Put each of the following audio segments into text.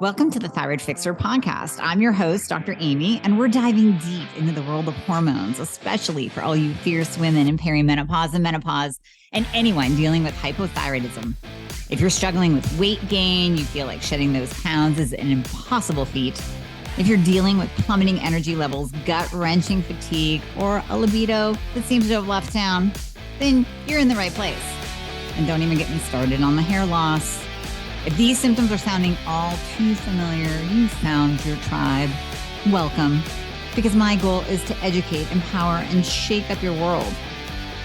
Welcome to the Thyroid Fixer podcast. I'm your host, Dr. Amy, and we're diving deep into the world of hormones, especially for all you fierce women in perimenopause and menopause, and anyone dealing with hypothyroidism. If you're struggling with weight gain, you feel like shedding those pounds is an impossible feat. If you're dealing with plummeting energy levels, gut-wrenching fatigue, or a libido that seems to have left town, then you're in the right place. And don't even get me started on the hair loss. If these symptoms are sounding all too familiar, you found your tribe. Welcome, because my goal is to educate, empower, and shake up your world.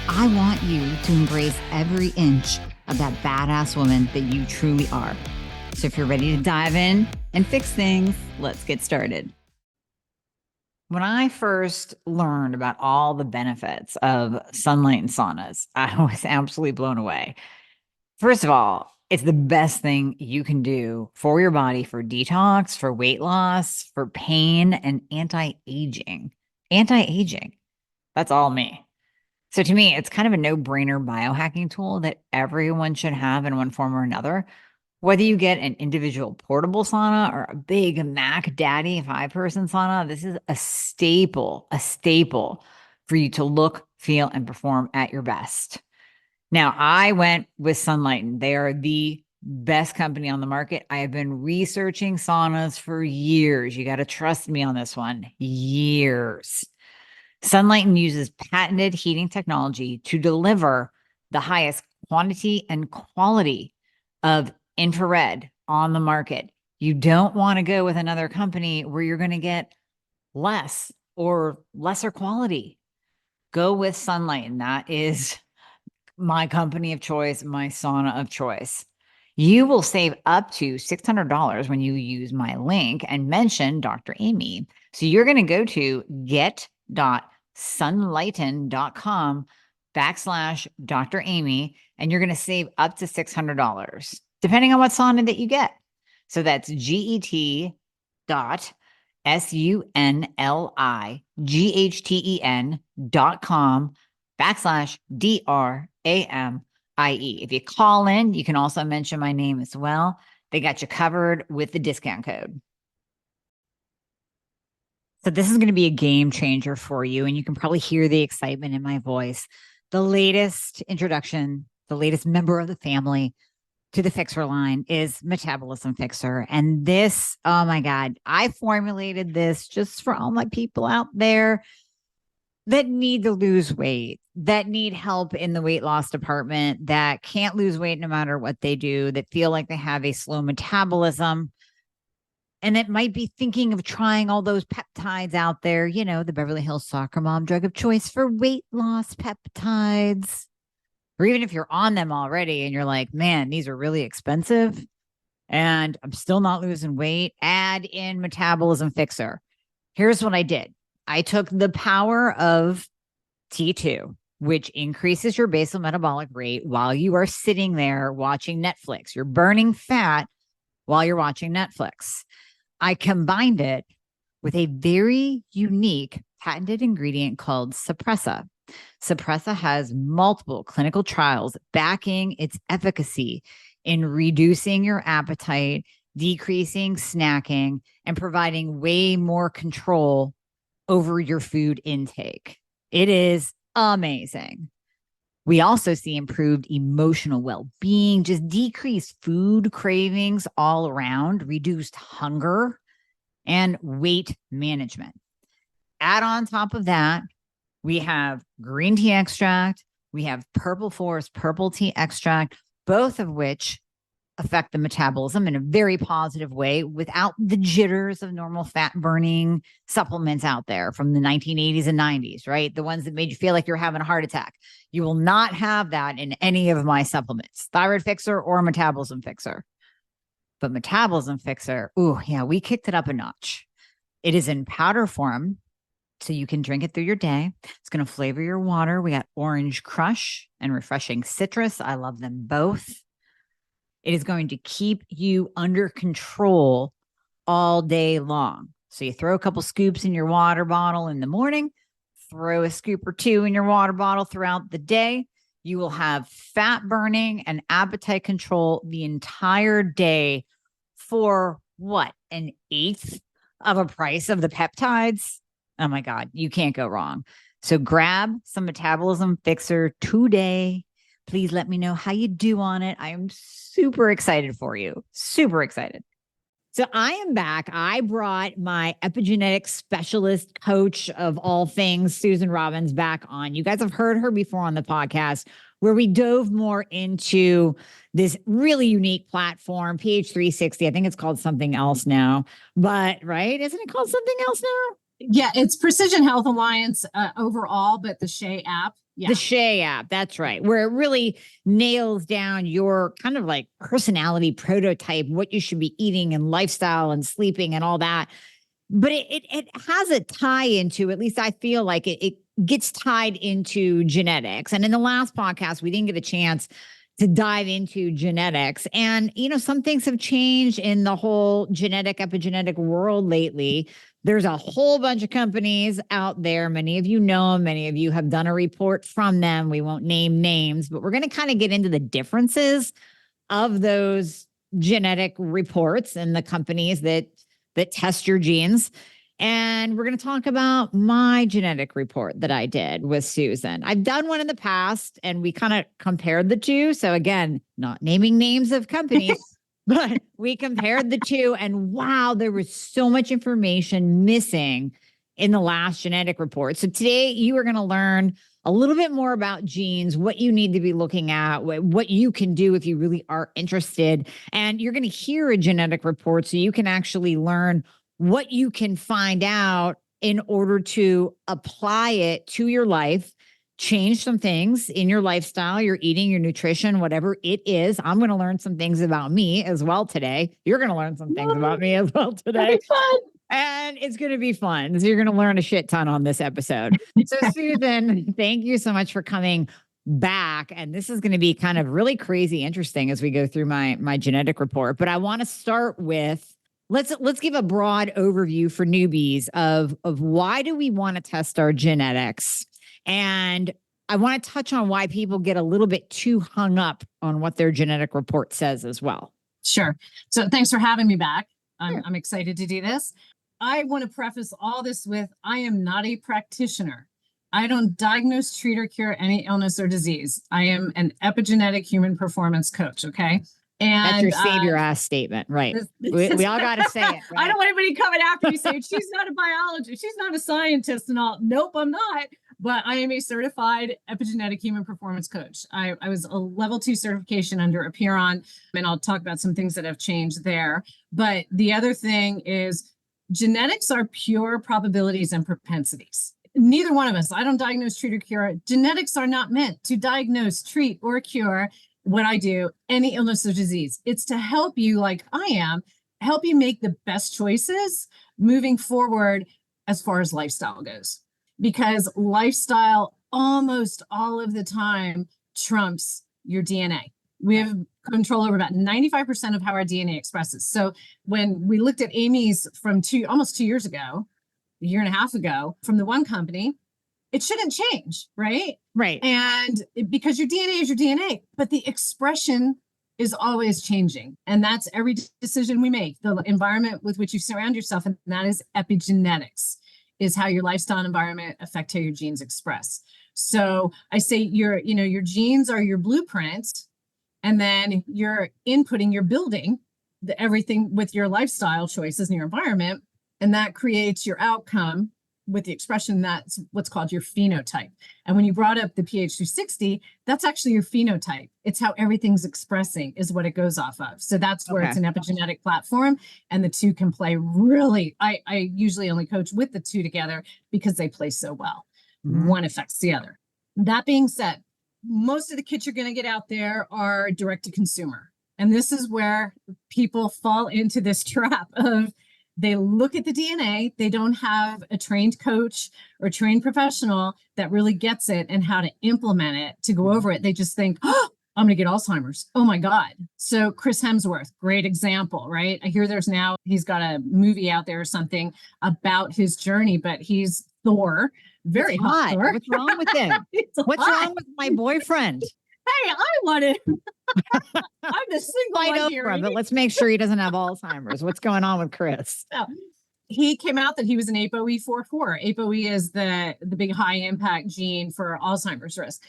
I want you to embrace every inch of that badass woman that you truly are. So if you're ready to dive in and fix things, let's get started. When I first learned about all the benefits of sunlight and saunas, I was absolutely blown away. First of all, it's the best thing you can do for your body, for detox, for weight loss, for pain, and anti-aging. Anti-aging. That's all me. So to me, it's kind of a no-brainer biohacking tool that everyone should have in one form or another. Whether you get an individual portable sauna or a big Mac Daddy 5-person sauna, this is a staple for you to look, feel, and perform at your best. Now, I went with Sunlighten. They are the best company on the market. I have been researching saunas for years. You got to trust me on this one. Years. Sunlighten uses patented heating technology to deliver the highest quantity and quality of infrared on the market. You don't want to go with another company where you're going to get less or lesser quality. Go with Sunlighten. That is my company of choice, my sauna of choice. You will save up to $600 when you use my link and mention Dr. Amy. So you're going to go to get.sunlighten.com/Dr. Amy, and you're going to save up to $600, depending on what sauna that you get. So that's get.sunlighten.com/DRAMIE. If you call in, you can also mention my name as well. They got you covered with the discount code. So this is going to be a game changer for you, and you can probably hear the excitement in my voice. The latest introduction, the latest member of the family to the Fixer line is Metabolism Fixer. And this, oh my God, I formulated this just for all my people out there that need to lose weight, that need help in the weight loss department, that can't lose weight no matter what they do, that feel like they have a slow metabolism, and that might be thinking of trying all those peptides out there, you know, the Beverly Hills soccer mom drug of choice for weight loss peptides. Or even if you're on them already and you're like, man, these are really expensive and I'm still not losing weight, add in Metabolism Fixer. Here's what I did. I took the power of T2, which increases your basal metabolic rate while you are sitting there watching Netflix. You're burning fat while you're watching Netflix. I combined it with a very unique patented ingredient called Suppressa. Suppressa has multiple clinical trials backing its efficacy in reducing your appetite, decreasing snacking, and providing way more control over your food intake. It is amazing. We also see improved emotional well-being, just decreased food cravings all around, reduced hunger, and weight management. Add on top of that, we have green tea extract, we have purple forest purple tea extract, both of which affect the metabolism in a very positive way without the jitters of normal fat burning supplements out there from the 1980s and 90s, right? The ones that made you feel like you're having a heart attack. You will not have that in any of my supplements, Thyroid Fixer or Metabolism Fixer. But Metabolism Fixer, ooh, yeah, we kicked it up a notch. It is in powder form, so you can drink it through your day. It's going to flavor your water. We got orange crush and refreshing citrus. I love them both. It is going to keep you under control all day long. So you throw a couple scoops in your water bottle in the morning, throw a scoop or two in your water bottle throughout the day. You will have fat burning and appetite control the entire day for what, an eighth of a price of the peptides? Oh my God, you can't go wrong. So grab some metabolism fixer today. Please let me know how you do on it. I am super excited for you. Super excited. So I am back. I brought my epigenetic specialist coach of all things, Susan Robbins, back on. You guys have heard her before on the podcast, where we dove more into this really unique platform, PH360. I think it's called something else now, but right? Isn't it called something else now? Yeah, it's Precision Health Alliance overall, but the Shae app. Yeah. The Shae app, that's right, where it really nails down your kind of like personality prototype, what you should be eating and lifestyle and sleeping and all that. But it has a tie into, at least I feel like it gets tied into genetics. And in the last podcast, we didn't get a chance to dive into genetics. And, some things have changed in the whole genetic, epigenetic world lately. There's a whole bunch of companies out there. Many of you know them. Many of you have done a report from them. We won't name names, but we're going to kind of get into the differences of those genetic reports and the companies that test your genes. And we're going to talk about my genetic report that I did with Susan. I've done one in the past and we kind of compared the two. So again, not naming names of companies, but we compared the two and wow, there was so much information missing in the last genetic report. So today you are going to learn a little bit more about genes, what you need to be looking at, what you can do if you really are interested. And you're going to hear a genetic report so you can actually learn what you can find out in order to apply it to your life, change some things in your lifestyle, your eating, your nutrition, whatever it is. I'm going to learn some things about me as well today. You're going to learn some things about me as well today. Fun. And it's going to be fun. So you're going to learn a shit ton on this episode. So Susan, thank you so much for coming back. And this is going to be kind of really crazy interesting as we go through my genetic report. But I want to start with, let's give a broad overview for newbies of why do we want to test our genetics? And I want to touch on why people get a little bit too hung up on what their genetic report says as well. Sure. So thanks for having me back. I'm excited to do this. I want to preface all this with, I am not a practitioner. I don't diagnose, treat, or cure any illness or disease. I am an epigenetic human performance coach. Okay. And that's your save your ass statement, right? We all got to say it. Right? I don't want anybody coming after me saying she's not a biologist, she's not a scientist and all. Nope, I'm not. But I am a certified epigenetic human performance coach. I was a level 2 certification under Apeiron, and I'll talk about some things that have changed there. But the other thing is genetics are pure probabilities and propensities. Neither one of us, I don't diagnose, treat, or cure. Genetics are not meant to diagnose, treat, or cure what I do, any illness or disease. It's to help you, like I am, help you make the best choices moving forward as far as lifestyle goes. Because lifestyle almost all of the time trumps your DNA. We have control over about 95% of how our DNA expresses. So when we looked at Amy's from almost 2 years ago, a year and a half ago, from the one company, it shouldn't change, right? Right. And because your DNA is your DNA, but the expression is always changing. And that's every decision we make, the environment with which you surround yourself. And that is epigenetics, is how your lifestyle and environment affect how your genes express. So I say your genes are your blueprint, and then you're inputting, you're building everything with your lifestyle choices and your environment. And that creates your outcome with the expression. That's what's called your phenotype. And when you brought up the PH260, that's actually your phenotype. It's how everything's expressing is what it goes off of. So that's where it's an epigenetic platform, and the two can play really, I usually only coach with the two together because they play so well. Mm-hmm. One affects the other. That being said, most of the kits you're going to get out there are direct to consumer. And this is where people fall into this trap of, they look at the DNA, they don't have a trained coach or trained professional that really gets it and how to implement it, to go over it. They just think, oh, I'm going to get Alzheimer's. Oh my God. So Chris Hemsworth, great example, right? I hear he's got a movie out there or something about his journey, but he's Thor, very hot. Thor. What's wrong with him? What's wrong with my boyfriend? Hey, I want it. I'm the single Fight one here. Oprah, but let's make sure he doesn't have Alzheimer's. What's going on with Chris? So, he came out that he was an ApoE44. ApoE is the big high impact gene for Alzheimer's risk.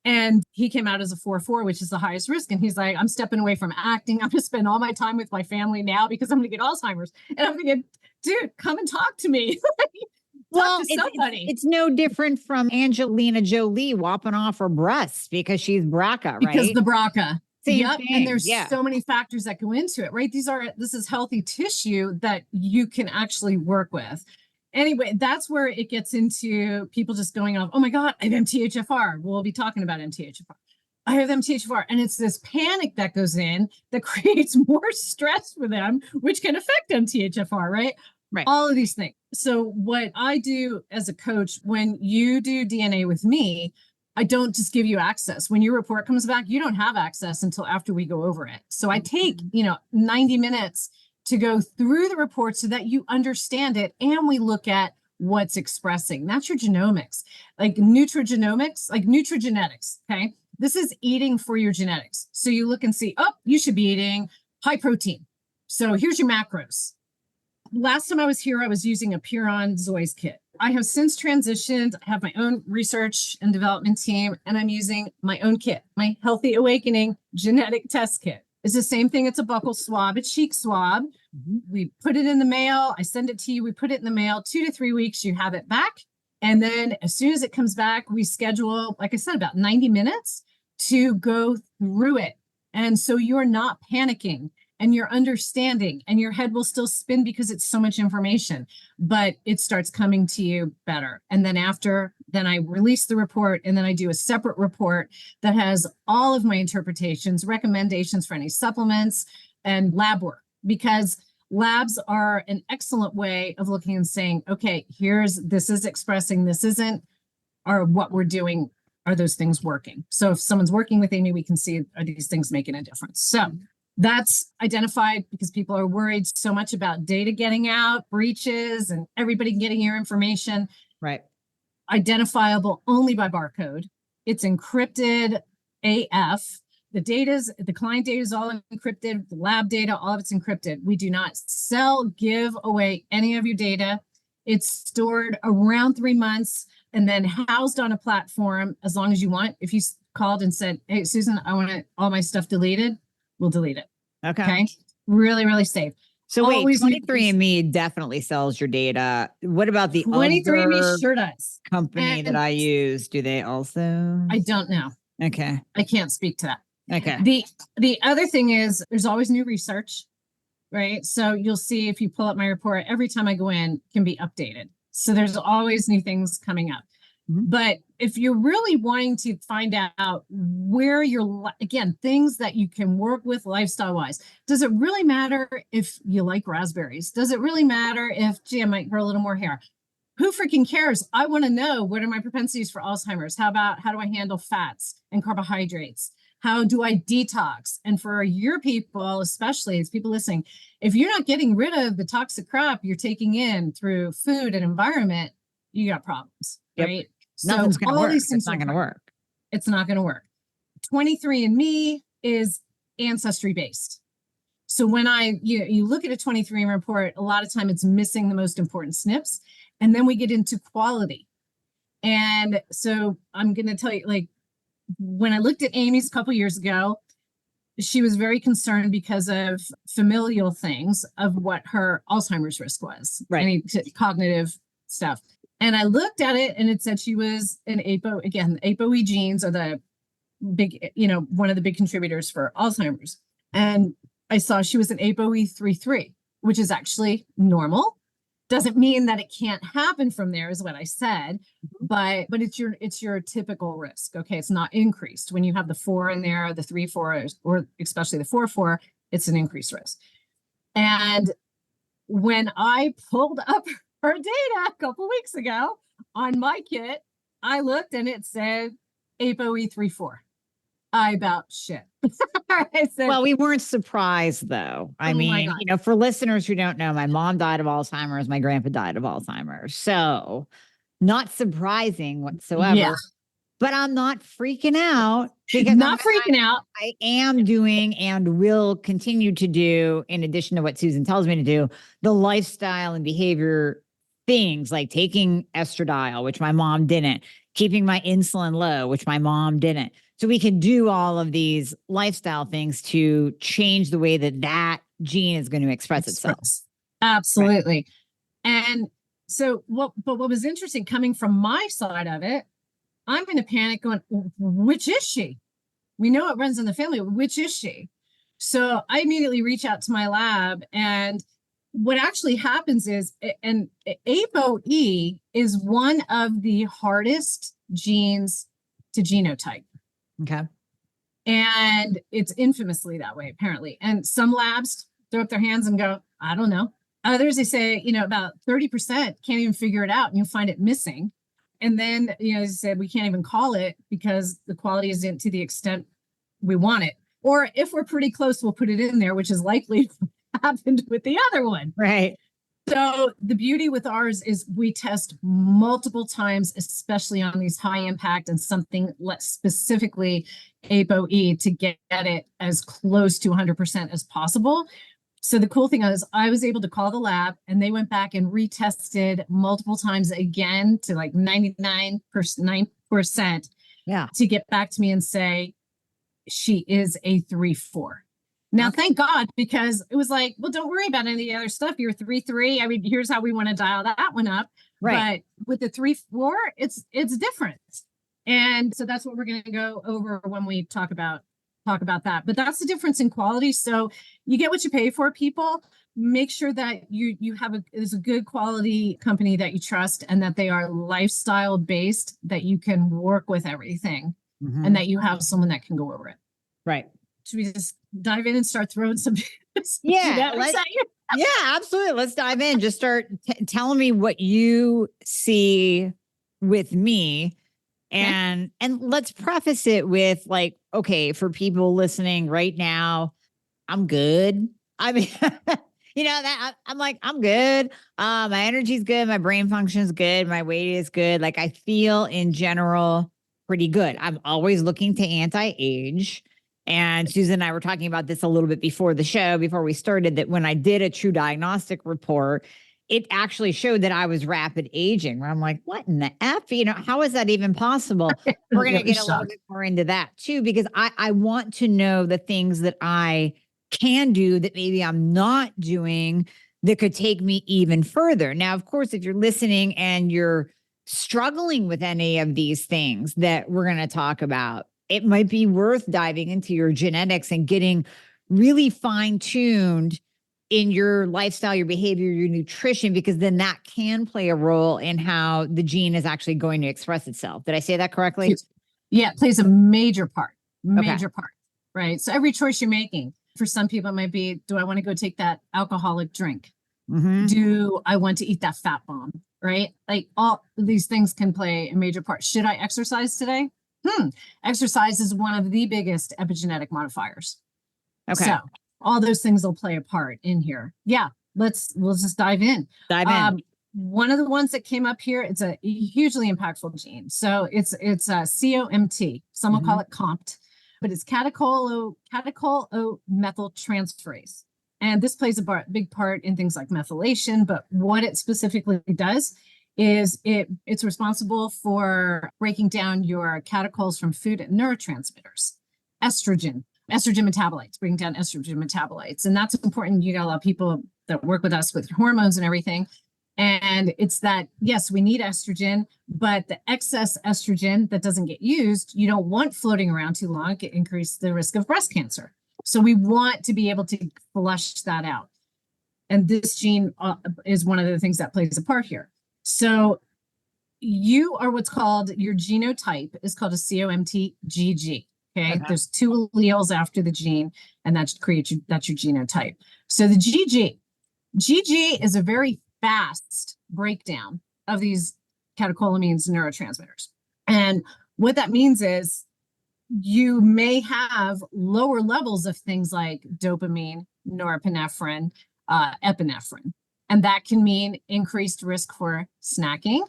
And he came out as a 4-4, which is the highest risk. And he's like, I'm stepping away from acting. I'm going to spend all my time with my family now because I'm going to get Alzheimer's. And I'm thinking, dude, come and talk to me. Well, Talk to somebody. it's no different from Angelina Jolie whopping off her breasts because she's BRCA, right? Because the BRCA. Same Yep. thing. And there's Yeah. so many factors that go into it, right? This is healthy tissue that you can actually work with. Anyway, that's where it gets into people just going off, oh my God, I have MTHFR. We'll be talking about MTHFR. I have MTHFR. And it's this panic that goes in that creates more stress for them, which can affect MTHFR, right? Right. All of these things. So what I do as a coach, when you do DNA with me, I don't just give you access. When your report comes back, you don't have access until after we go over it. So I take, 90 minutes to go through the report so that you understand it. And we look at what's expressing. That's your genomics, like nutrigenomics, like nutrigenetics. Okay. This is eating for your genetics. So you look and see, oh, you should be eating high protein. So here's your macros. Last time I was here, I was using a Puron Zoys kit. I have since transitioned. I have my own research and development team, and I'm using my own kit, my Healthy Awakening genetic test kit. It's the same thing. It's a buccal swab, a cheek swab. We put it in the mail. I send it to you. We put it in the mail. 2 to 3 weeks, you have it back. And then as soon as it comes back, we schedule, like I said, about 90 minutes to go through it. And so you're not panicking. And you're understanding, and your head will still spin because it's so much information, but it starts coming to you better. And then then I release the report, and then I do a separate report that has all of my interpretations, recommendations for any supplements, and lab work, because labs are an excellent way of looking and saying, okay, this is expressing, this isn't, or what we're doing, are those things working? So if someone's working with Amy, we can see, are these things making a difference? So that's identified because people are worried so much about data getting out, breaches, and everybody getting your information. Right. Identifiable only by barcode. It's encrypted AF. The client data is all encrypted. The lab data, all of it's encrypted. We do not give away any of your data. It's stored around 3 months and then housed on a platform as long as you want. If you called and said, hey, Susan, I want all my stuff deleted, we'll delete it. Okay. Really, really safe. So wait, 23andMe definitely sells your data. What about the 23andMe sure does. Company that I use? Do they also? I don't know. Okay. I can't speak to that. Okay. The other thing is there's always new research, right? So you'll see if you pull up my report, every time I go in, it can be updated. So there's always new things coming up. But if you're really wanting to find out where again, things that you can work with lifestyle wise, does it really matter if you like raspberries? Does it really matter if, gee, I might grow a little more hair? Who freaking cares? I want to know, what are my propensities for Alzheimer's? How do I handle fats and carbohydrates? How do I detox? And for your people, especially as people listening, if you're not getting rid of the toxic crap you're taking in through food and environment, you got problems, right? Nothing's going to work. It's not going to work. It's not going to work. 23andMe is ancestry based. So when you look at a 23andMe report, a lot of time it's missing the most important SNPs. And then we get into quality. And so I'm going to tell you, like, when I looked at Amy's a couple years ago, she was very concerned because of familial things of what her Alzheimer's risk was, right? Any cognitive stuff. And I looked at it and it said she was an APO. Again, the ApoE genes are the big, one of the big contributors for Alzheimer's. And I saw she was an ApoE33, which is actually normal. Doesn't mean that it can't happen from there, is what I said, but it's your typical risk. Okay, it's not increased. When you have the 4 in there, the 3-4, or especially the 4-4, it's an increased risk. And when I pulled up her data a couple weeks ago on my kit, I looked and it said ApoE34. I about shit. I said, well, we weren't surprised though. I mean, for listeners who don't know, my mom died of Alzheimer's. My grandpa died of Alzheimer's. So not surprising whatsoever, but I'm not freaking out Because Not freaking out. I am doing and will continue to do, in addition to what Susan tells me to do, the lifestyle and behavior things like taking estradiol, which my mom didn't, keeping my insulin low, which my mom didn't. So we can do all of these lifestyle things to change the way that that gene is going to express itself. Absolutely. Right. And so what was interesting coming from my side of it, I'm in a panic going, which is she? We know it runs in the family. Which is she? So I immediately reach out to my lab, and what actually happens is, and ApoE is one of the hardest genes to genotype. Okay. And it's infamously that way, apparently. And some labs throw up their hands and go, I don't know. Others, they say, about 30% can't even figure it out, and you'll find it missing. And then, as I said, we can't even call it because the quality isn't to the extent we want it. Or if we're pretty close, we'll put it in there, which is likely happened with the other one. Right. So the beauty with ours is we test multiple times, especially on these high impact and something specifically ApoE, to get it as close to 100% as possible. So the cool thing is I was able to call the lab, and they went back and retested multiple times again to like 99%, to get back to me and say, she is a 3-4. Now, thank God, because it was like, well, don't worry about any of the other stuff. You're 3-3. I mean, here's how we want to dial that one up. Right. But with the 3-4, it's different. And so that's what we're going to go over when we talk about that. But that's the difference in quality. So you get what you pay for, people. Make sure that you have there's a good quality company that you trust, and that they are lifestyle based, that you can work with everything, and that you have someone that can go over it. Right. Should we just dive in and start throwing some? Yeah, absolutely. Let's dive in. Just start telling me what you see with me. And let's preface it with like, okay, for people listening right now, I'm good. I mean, that I'm like, I'm good. My energy's good. My brain function's good. My weight is good. Like I feel in general pretty good. I'm always looking to anti-age. And Susan and I were talking about this a little bit before the show, before we started, that when I did a true diagnostic report, it actually showed that I was rapid aging, where I'm like, what in the F? How is that even possible? We're going to get a little bit more into that too, because I want to know the things that I can do that maybe I'm not doing that could take me even further. Now, of course, if you're listening and you're struggling with any of these things that we're going to talk about, it might be worth diving into your genetics and getting really fine-tuned in your lifestyle, your behavior, your nutrition, because then that can play a role in how the gene is actually going to express itself. Did I say that correctly? Yeah, it plays a major part, right? So every choice you're making, for some people it might be, do I want to go take that alcoholic drink? Do I want to eat that fat bomb, right? Like all these things can play a major part. Should I exercise today? Exercise is one of the biggest epigenetic modifiers. Okay. So all those things will play a part in here. Yeah. We'll just dive in. One of the ones that came up here, it's a hugely impactful gene. So it's a COMT. Some will call it COMT, but it's catechol-O-methyltransferase. And this plays a big part in things like methylation, but what it specifically does is it's responsible for breaking down your catechols from food and neurotransmitters, estrogen metabolites, breaking down estrogen metabolites. And that's important. You got a lot of people that work with us with hormones and everything. And it's that, yes, we need estrogen, but the excess estrogen that doesn't get used, you don't want floating around too long. It increases the risk of breast cancer. So we want to be able to flush that out. And this gene is one of the things that plays a part here. So you are what's called, your genotype is called a COMT-GG. Okay. There's two alleles after the gene, and that's your genotype. So the GG is a very fast breakdown of these catecholamines and neurotransmitters. And what that means is you may have lower levels of things like dopamine, norepinephrine, epinephrine. And that can mean increased risk for snacking.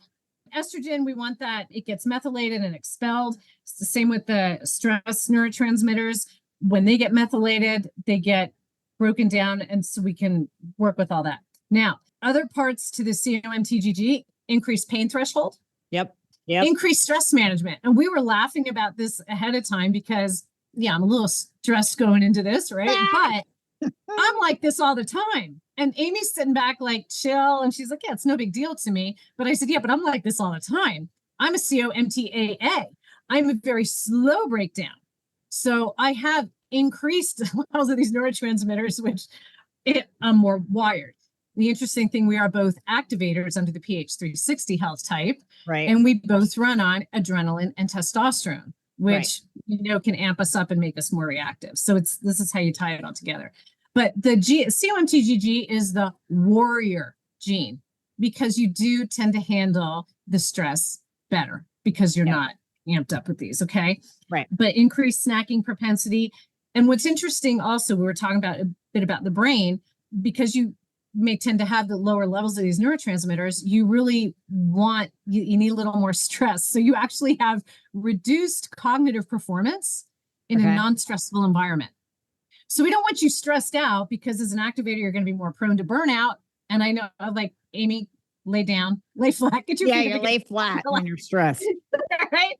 estrogen, we want that it gets methylated and expelled. It's the same with the stress neurotransmitters. When they get methylated, they get broken down, and so we can work with all that. Now, other parts to the COMTGG: increased pain threshold, Yep. increased stress management. And we were laughing about this ahead of time because, yeah, I'm a little stressed going into this, right? But I'm like this all the time. And Amy's sitting back like chill, and she's like, yeah, it's no big deal to me. But I said, yeah, but I'm like this all the time. I'm a COMTAA. I'm a very slow breakdown. So I have increased levels of these neurotransmitters, which I'm more wired. The interesting thing, we are both activators under the PH360 health type, Right. and we both run on adrenaline and testosterone, which can amp us up and make us more reactive. So this is how you tie it all together. But the COMTGG is the warrior gene, because you do tend to handle the stress better because you're not amped up with these. Okay. Right. But increased snacking propensity. And what's interesting also, we were talking about a bit about the brain, because you may tend to have the lower levels of these neurotransmitters, you really want, you need a little more stress. So you actually have reduced cognitive performance in a non-stressful environment. So we don't want you stressed out, because as an activator, you're going to be more prone to burnout. And I know, like, Amy, lay down, lay flat, get your you lay flat when you're stressed. Right?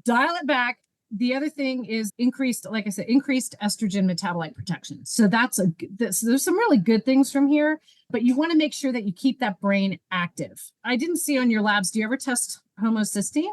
Dial it back. The other thing is increased, like I said, increased estrogen metabolite protection. So there's some really good things from here, but you want to make sure that you keep that brain active. I didn't see on your labs, do you ever test homocysteine?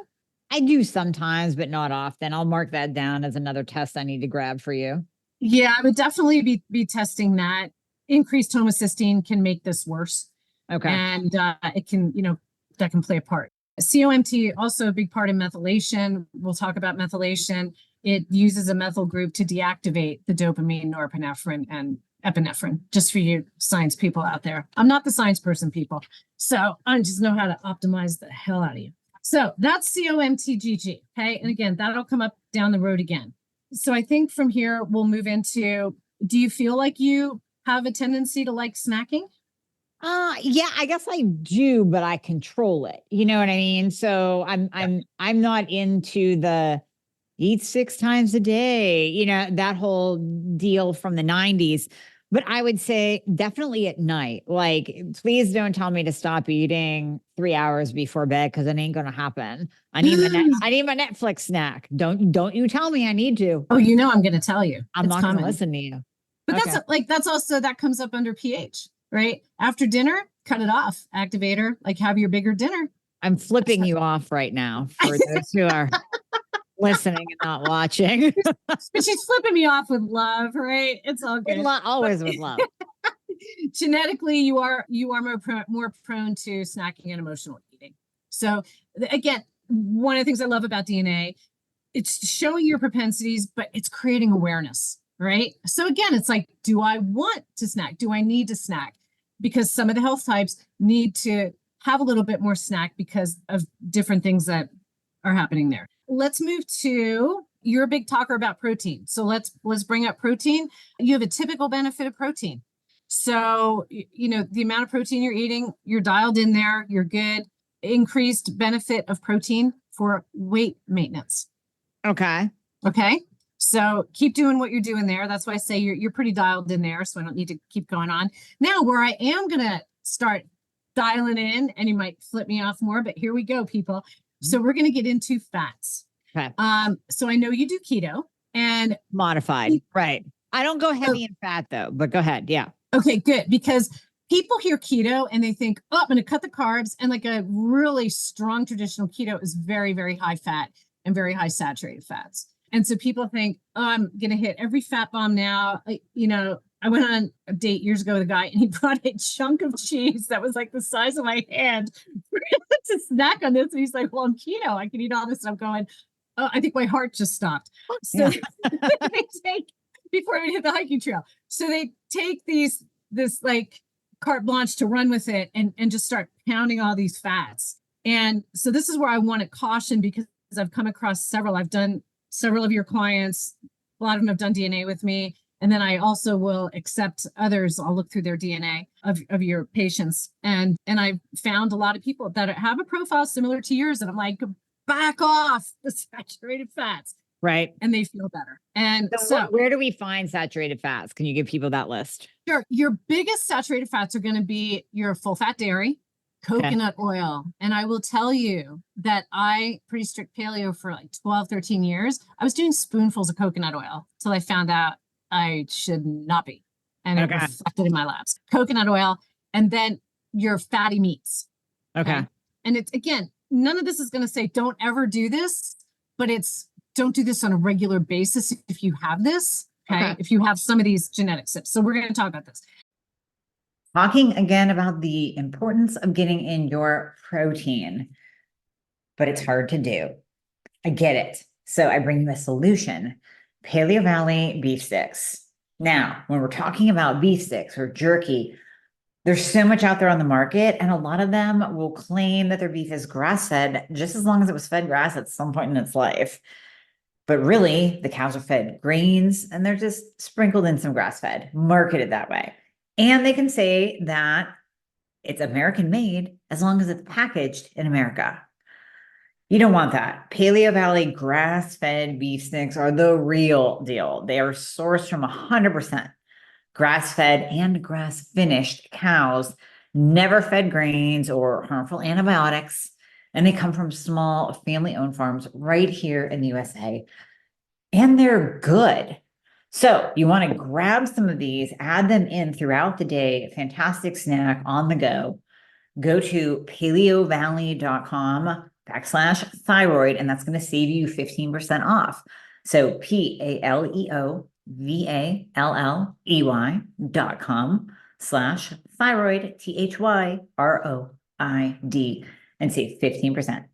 I do sometimes, but not often. I'll mark that down as another test I need to grab for you. Yeah, I would definitely be testing that. Increased homocysteine can make this worse. Okay. And it can, that can play a part. COMT, also a big part of methylation. We'll talk about methylation. It uses a methyl group to deactivate the dopamine, norepinephrine, and epinephrine, just for you science people out there. I'm not the science person, people. So I just know how to optimize the hell out of you. So that's COMTGG. Okay. And again, that'll come up down the road again. So I think from here, we'll move into, do you feel like you have a tendency to like snacking? Yeah, I guess I do, but I control it. You know what I mean? So I'm not into the eat 6 times a day, that whole deal from the 90s. But I would say definitely at night. Like, please don't tell me to stop eating 3 hours before bed, because it ain't gonna happen. I need my Netflix snack. Don't you tell me I need to. Oh, I'm gonna tell you. I'm not gonna listen to you. But that's also, that comes up under pH. Right? After dinner, cut it off. Activator, like, have your bigger dinner. I'm flipping you off right now for those who are listening and not watching. But she's flipping me off with love, right? It's all good. Always with love. Genetically, you are more prone to snacking and emotional eating. So again, one of the things I love about DNA, it's showing your propensities, but it's creating awareness, right? So again, it's like, do I want to snack? Do I need to snack? Because some of the health types need to have a little bit more snack because of different things that are happening there. Let's move to, you're a big talker about protein. So let's bring up protein. You have a typical benefit of protein. So, the amount of protein you're eating, you're dialed in there, you're good. Increased benefit of protein for weight maintenance. Okay. So keep doing what you're doing there. That's why I say you're pretty dialed in there. So I don't need to keep going on. Now, where I am going to start dialing in, and you might flip me off more, but here we go, people. So we're going to get into fats. Okay. So I know you do keto and modified, right? I don't go heavy in fat though, but go ahead. Yeah. Okay, good. Because people hear keto and they think, oh, I'm going to cut the carbs. And like a really strong traditional keto is very, very high fat and very high saturated fats. And so people think, oh, I'm going to hit every fat bomb now. I went on a date years ago with a guy, and he brought a chunk of cheese that was like the size of my hand to snack on this. And he's like, well, I'm keto. I can eat all this. And I'm going, oh, I think my heart just stopped. So they take, before we hit the hiking trail. So they take this like carte blanche to run with it and just start pounding all these fats. And so this is where I want to caution, because I've come across several. I've done several of your clients. A lot of them have done DNA with me. And then I also will accept others. I'll look through their DNA of your patients. And I found a lot of people that have a profile similar to yours. And I'm like, back off the saturated fats. Right. And they feel better. And so where do we find saturated fats? Can you give people that list? sure. Your biggest saturated fats are going to be your full fat dairy, coconut oil. And I will tell you that pretty strict paleo for like 12, 13 years. I was doing spoonfuls of coconut oil till I found out I should not be. And it reflected in my labs. Coconut oil, and then your fatty meats. Okay. And it's, again, none of this is going to say don't ever do this, but it's don't do this on a regular basis if you have this. Okay. If you have some of these genetic SIPs. So we're going to talk about this. Talking again about the importance of getting in your protein, but it's hard to do. I get it. So I bring you a solution. Paleo Valley beef sticks. Now, when we're talking about beef sticks or jerky, there's so much out there on the market, and a lot of them will claim that their beef is grass-fed just as long as it was fed grass at some point in its life. But really, the cows are fed grains, and they're just sprinkled in some grass-fed, marketed that way. And they can say that it's American-made as long as it's packaged in America. You don't want that. Paleo Valley grass-fed beef sticks are the real deal. They are sourced from 100% grass-fed and grass-finished cows, never fed grains or harmful antibiotics, and they come from small family-owned farms right here in the USA. And they're good. So you want to grab some of these, add them in throughout the day. Fantastic snack on the go. Go to paleovalley.com/thyroid, and that's going to save you 15% off. So PALEOVALLEY.com/thyroid, THYROID, and save 15%.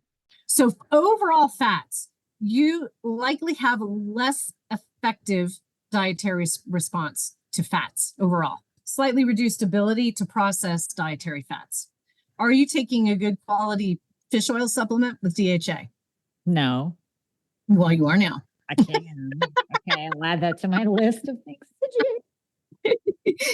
So overall fats, you likely have less effective dietary response to fats overall. Slightly reduced ability to process dietary fats. Are you taking a good quality fish oil supplement with DHA? No. Well, you are now. I can. Okay, I'll add that to my list of things to do.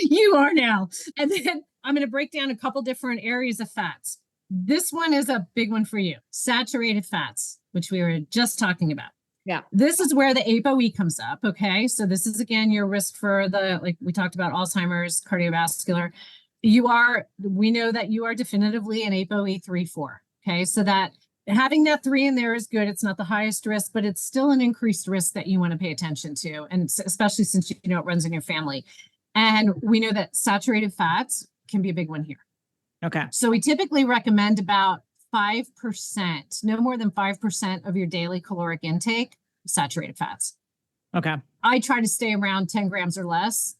You are now. And then I'm going to break down a couple different areas of fats. This one is a big one for you. Saturated fats, which we were just talking about. Yeah. This is where the ApoE comes up. Okay. So this is, again, your risk for like we talked about, Alzheimer's, cardiovascular. We know that you are definitively an ApoE 3-4. Okay. So that having that 3 in there is good. It's not the highest risk, but it's still an increased risk that you want to pay attention to. And especially since you know it runs in your family. And we know that saturated fats can be a big one here. Okay. So we typically recommend about 5%, no more than 5% of your daily caloric intake, saturated fats. Okay. I try to stay around 10 grams or less,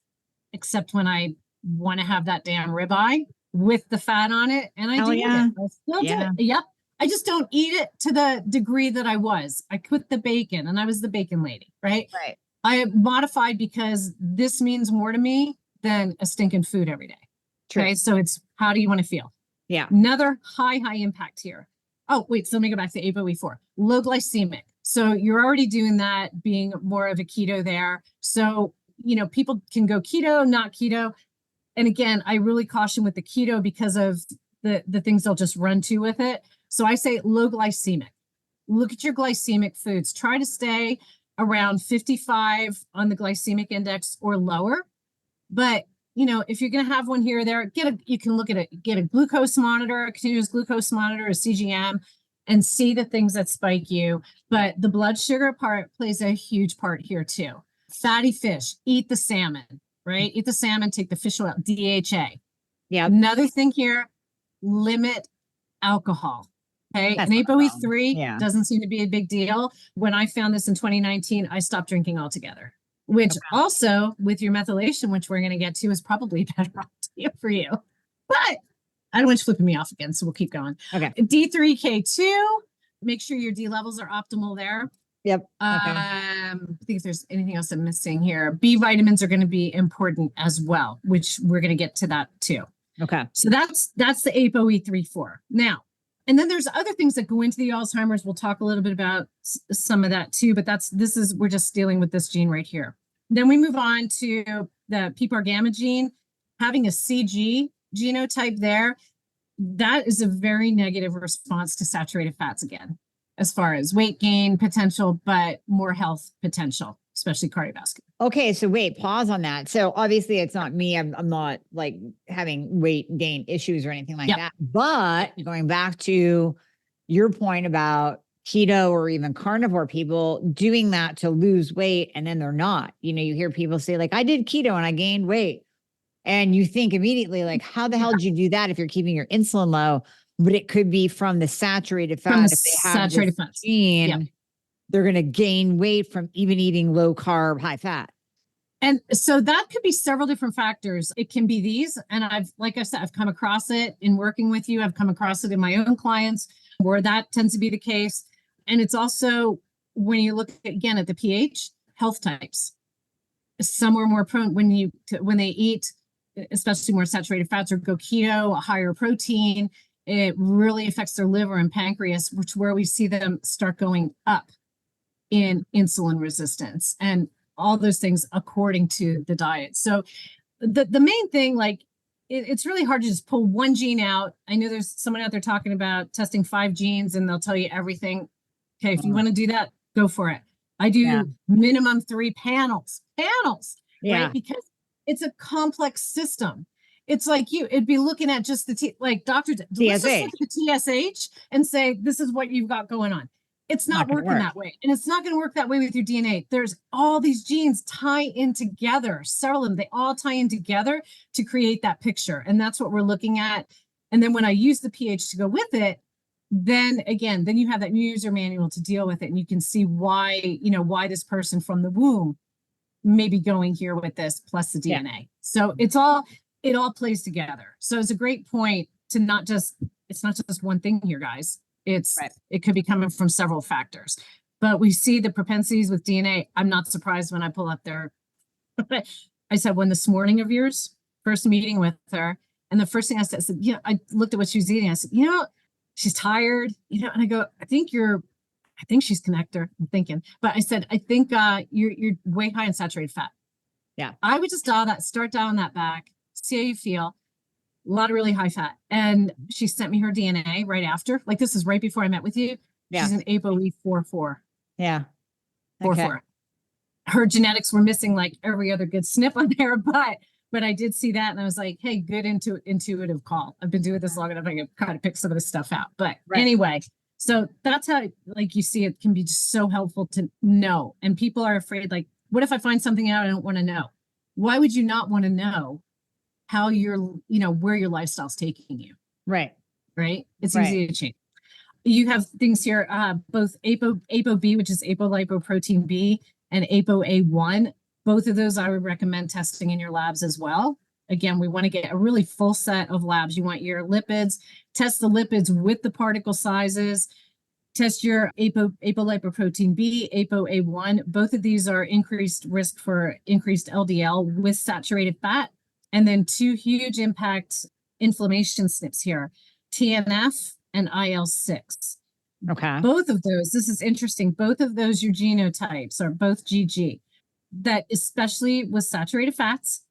except when I want to have that damn ribeye with the fat on it. And I do it. I still do it. Yep. I just don't eat it to the degree that I was. I quit the bacon and I was the bacon lady, right? Right. I have modified because this means more to me than a stinking food every day. True. Okay. So it's how do you want to feel? Yeah. Another high impact here. Oh, wait. So let me go back to ApoE4. Low glycemic. So you're already doing that, being more of a keto there. So, people can go keto, not keto. And again, I really caution with the keto because of the things they'll just run to with it. So I say low glycemic. Look at your glycemic foods. Try to stay around 55 on the glycemic index or lower. But if you're going to have one here or there, you can look at it, get a glucose monitor, a continuous glucose monitor, a CGM, and see the things that spike you. But the blood sugar part plays a huge part here too. Fatty fish, eat the salmon, right? Eat the salmon, take the fish oil, DHA. Yeah. Another thing here, limit alcohol. Okay. That's and ApoE3 doesn't seem to be a big deal. When I found this in 2019, I stopped drinking altogether. Which also, with your methylation, which we're going to get to, is probably a better idea for you. But I don't want you flipping me off again, so we'll keep going. Okay. D3K2, make sure your D levels are optimal there. Yep. I think if there's anything else I'm missing here, B vitamins are going to be important as well, which we're going to get to that too. Okay. So that's the ApoE 3-4. Now, and then there's other things that go into the Alzheimer's. We'll talk a little bit about some of that too, but we're just dealing with this gene right here. Then we move on to the PPAR gamma gene, having a CG genotype there. That is a very negative response to saturated fats again, as far as weight gain potential, but more health potential, especially cardiovascular. Okay, so wait, pause on that. So obviously it's not me. I'm not like having weight gain issues or anything like that. But going back to your point about keto or even carnivore people doing that to lose weight and then they're not. You know, you hear people say like, I did keto and I gained weight. And you think immediately like, how the hell did you do that if you're keeping your insulin low? But it could be from the saturated fat. From the if they have saturated this fats. gene, they're going to gain weight from even eating low carb, high fat. And so that could be several different factors. It can be these, and like I said, I've come across it in working with you. I've come across it in my own clients where that tends to be the case. And it's also when you look again at the pH, health types. Some are more prone when they eat, especially more saturated fats or go keto, a higher protein. It really affects their liver and pancreas, which where we see them start going up in insulin resistance and all those things according to the diet. So the main thing, like it's really hard to just pull one gene out. I know there's someone out there talking about testing 5 genes and they'll tell you everything. Okay, if you want to do that, go for it. I do minimum 3 panels, right? Because it's a complex system. It's like it'd be looking at just like doctors, let's just look at the TSH and say, this is what you've got going on. It's not working that way. And it's not going to work that way with your DNA. There's all these genes tie in together, several of them, they all tie in together to create that picture. And that's what we're looking at. And then when I use the pH to go with it, then you have that user manual to deal with it. And you can see why this person from the womb may be going here with this plus the DNA. So it all plays together. So it's a great point to it's not just one thing here, guys. It could be coming from several factors, but we see the propensities with DNA. I'm not surprised when I pull up their, I said, when this morning of yours, first meeting with her. And the first thing I said, I looked at what she was eating. I said, she's tired, and I go, I think she's connector. I'm thinking, but I said, I think you're way high in saturated fat. Yeah. I would just start dialing that back, see how you feel. A lot of really high fat. And she sent me her DNA right after. Like this is right before I met with you. She's an ApoE44. Yeah. 44. Her genetics were missing like every other good snip on there, but I did see that and I was like, hey, good intuitive call. I've been doing this long enough. I can kind of pick some of this stuff out. But anyway, so that's how, like you see, it can be just so helpful to know. And people are afraid, like, what if I find something out I don't want to know? Why would you not want to know how where your lifestyle's taking you? Right. It's easy to change. You have things here, both ApoB, which is apolipoprotein B, and ApoA1. Both of those I would recommend testing in your labs as well. Again, we want to get a really full set of labs. You want your lipids, test the lipids with the particle sizes, test your apolipoprotein B, ApoA1. Both of these are increased risk for increased LDL with saturated fat. And then 2 huge impact inflammation SNPs here, TNF and IL-6. Okay. Both of those, this is interesting, both of those, your genotypes are both GG. That especially with saturated fats,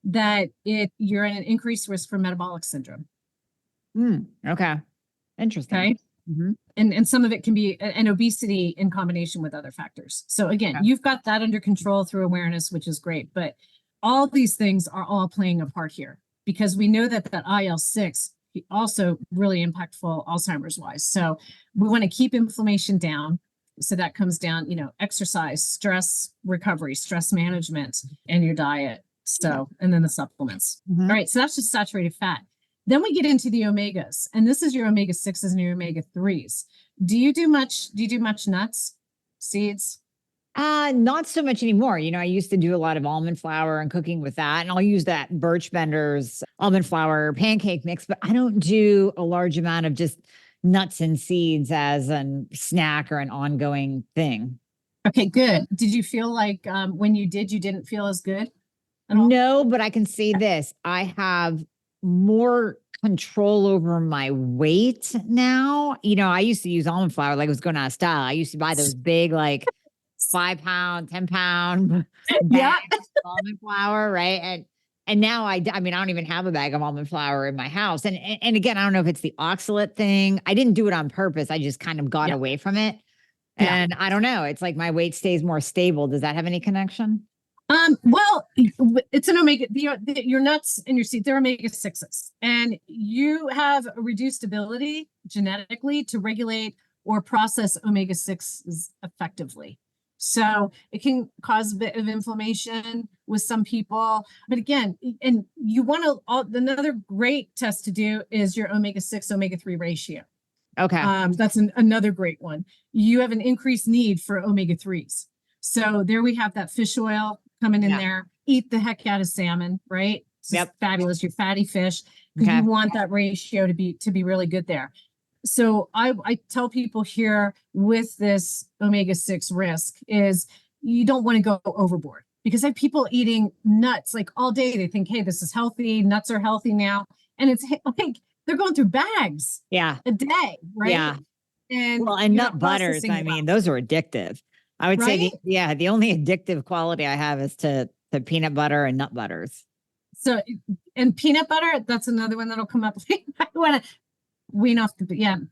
that you're at an increased risk for metabolic syndrome. Okay. Interesting. Okay. Mm-hmm. And some of it can be an obesity in combination with other factors. So again, you've got that under control through awareness, which is great. But all these things are all playing a part here because we know that IL-6 also really impactful Alzheimer's wise. So we want to keep inflammation down. So that comes down, exercise, stress recovery, stress management, and your diet. So, and then the supplements. All right. So that's just saturated fat. Then we get into the omegas, and this is your omega-6s and your omega-3s. Do you do much nuts, seeds? Not so much anymore. I used to do a lot of almond flour and cooking with that. And I'll use that Birch Bender's almond flour pancake mix, but I don't do a large amount of just nuts and seeds as a snack or an ongoing thing. Okay, good. Did you feel like when you didn't feel as good? No, but I can say this. I have more control over my weight now. I used to use almond flour like it was going out of style. I used to buy those big, like 5 pound, 10 pound Yeah. bag of almond flour, right? And now I mean, I don't even have a bag of almond flour in my house. And again, I don't know if it's the oxalate thing. I didn't do it on purpose. I just kind of got Yeah. away from it. Yeah. And I don't know. It's like my weight stays more stable. Does that have any connection? Well, it's an omega, your nuts and your seeds, they're omega 6s, and you have a reduced ability genetically to regulate or process omega 6s effectively. So it can cause a bit of inflammation with some people. But again, and you want to, another great test to do is your omega 6, omega 3 ratio. Okay. That's another great one. You have an increased need for omega 3s. So there we have that fish oil coming in there. Eat the heck out of salmon, right? It's fabulous. Your fatty fish, because you want that ratio to be really good there. So I tell people here with this omega 6 risk is you don't want to go overboard, because I have people eating nuts like all day. They think, hey, this is healthy. Nuts are healthy now. And it's like they're going through bags a day, right? Yeah. And well, and nut butters, I mean, those are addictive. I would say the only addictive quality I have is to peanut butter and nut butters. So, and peanut butter, that's another one that'll come up. I want to wean off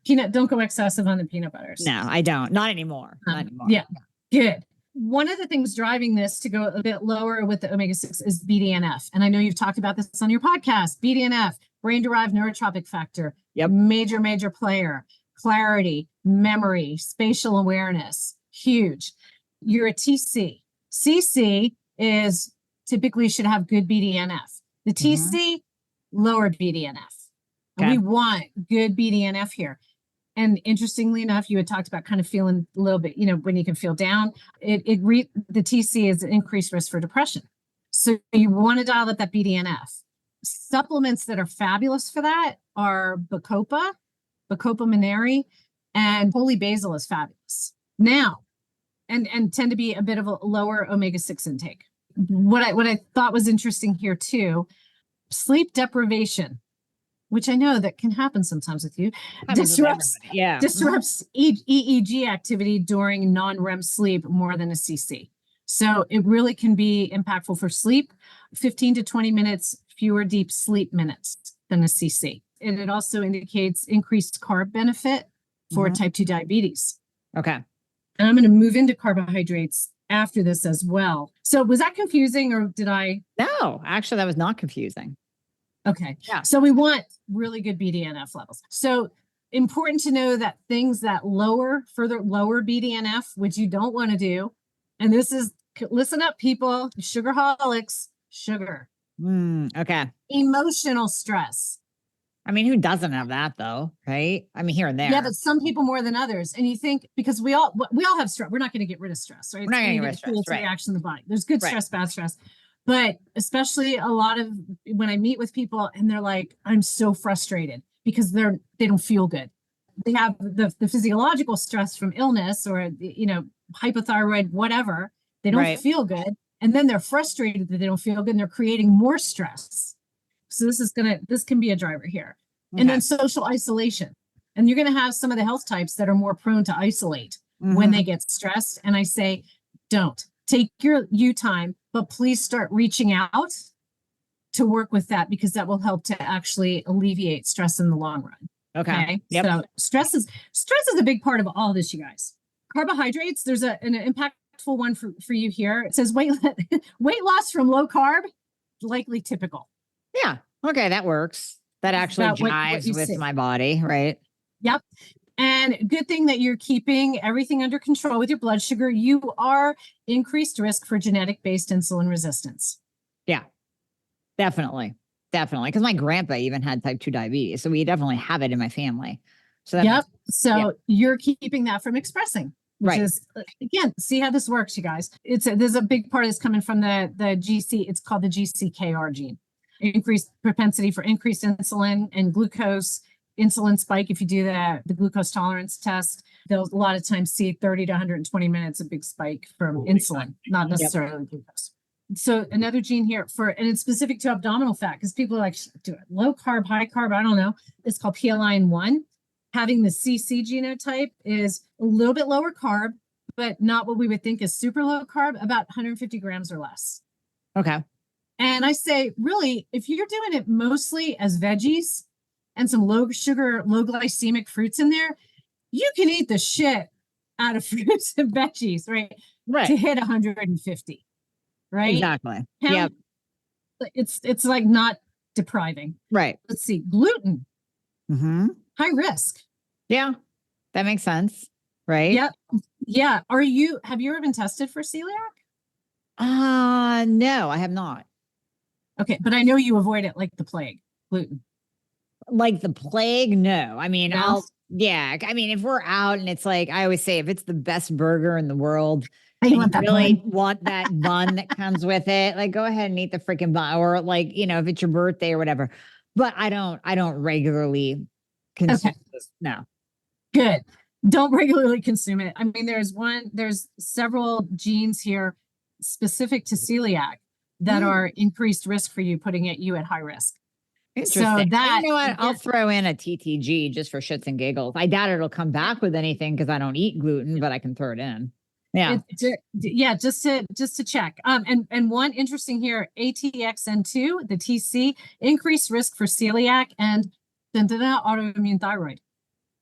peanut. Don't go excessive on the peanut butters. No, I don't. Not anymore. Not anymore. Yeah, good. One of the things driving this to go a bit lower with the omega 6 is BDNF. And I know you've talked about this on your podcast. BDNF, brain-derived neurotropic factor, major player. Clarity, memory, spatial awareness, huge. You're a TC. CC is typically should have good BDNF. The TC, lower BDNF. Okay. We want good BDNF here. And interestingly enough, you had talked about kind of feeling a little bit, when you can feel down. The TC is an increased risk for depression. So you want to dial up that BDNF. Supplements that are fabulous for that are Bacopa mineri, and holy basil is fabulous. Now, and tend to be a bit of a lower omega 6 intake. What I thought was interesting here too, sleep deprivation, which I know that can happen sometimes with you, disrupts EEG activity during non-REM sleep more than a CC. So it really can be impactful for sleep, 15 to 20 minutes fewer deep sleep minutes than a CC. And it also indicates increased carb benefit for type 2 diabetes. Okay. And I'm going to move into carbohydrates after this as well. So was that confusing, or did I? No, actually, that was not confusing. Okay. Yeah. So we want really good BDNF levels. So important to know that things that further lower BDNF, which you don't want to do. And this is, listen up, people, sugarholics, sugar. Okay. Emotional stress. I mean, who doesn't have that though, right? I mean, here and there. Yeah, but some people more than others. And you think, because we all have stress. We're not going to get rid of stress, right? We're not going to get rid of stress, right? Reaction in the body. There's good stress, bad stress. But especially a lot of when I meet with people and they're like, I'm so frustrated because they don't feel good. They have the physiological stress from illness or, hypothyroid, whatever. They don't feel good. And then they're frustrated that they don't feel good and they're creating more stress. So this can be a driver here. Okay. And then social isolation. And you're going to have some of the health types that are more prone to isolate when they get stressed. And I say, don't take your you time, but please start reaching out to work with that, because that will help to actually alleviate stress in the long run. Okay. Yep. So stress is a big part of all this, you guys. Carbohydrates, there's an impactful one for you here. It says weight loss from low carb, likely typical. Yeah. Okay. That works. That actually jives with my body, right? Yep. And good thing that you're keeping everything under control with your blood sugar. You are increased risk for genetic-based insulin resistance. Yeah, definitely. Because my grandpa even had type 2 diabetes. So we definitely have it in my family. So you're keeping that from expressing. Which is, again, see how this works, you guys. There's a big part of this coming from the GC. It's called the GCKR gene. Increased propensity for increased insulin and glucose. Insulin spike, if you do the glucose tolerance test, they'll a lot of times see 30 to 120 minutes, a big spike from insulin, not necessarily glucose. So another gene here and it's specific to abdominal fat, because people are like, do it low carb, high carb, I don't know. It's called PLIN1. Having the CC genotype is a little bit lower carb, but not what we would think is super low carb, about 150 grams or less. Okay. And I say, really, if you're doing it mostly as veggies and some low sugar, low glycemic fruits in there, you can eat the shit out of fruits and veggies, right? Right. To hit 150, right? Exactly. Yeah. It's like not depriving. Right. Let's see, gluten, high risk. Yeah, that makes sense. Right. Yeah. Yeah. Have you ever been tested for celiac? No, I have not. Okay. But I know you avoid it like the plague, gluten. Like the plague? No. I mean, No? yeah. I mean, if we're out and it's like, I always say, if it's the best burger in the world, You and want you that really bun. want that bun that comes with it, like go ahead and eat the freaking bun, or like, if it's your birthday or whatever. But I don't regularly consume this. No. Good. Don't regularly consume it. I mean, there's several genes here specific to celiac that are increased risk for you, putting you at high risk. Interesting. So that, you know what? I'll throw in a TTG just for shits and giggles. I doubt it'll come back with anything because I don't eat gluten, but I can throw it in. Yeah. Yeah, just to check. And one interesting here, ATXN2, the TC, increased risk for celiac and autoimmune thyroid.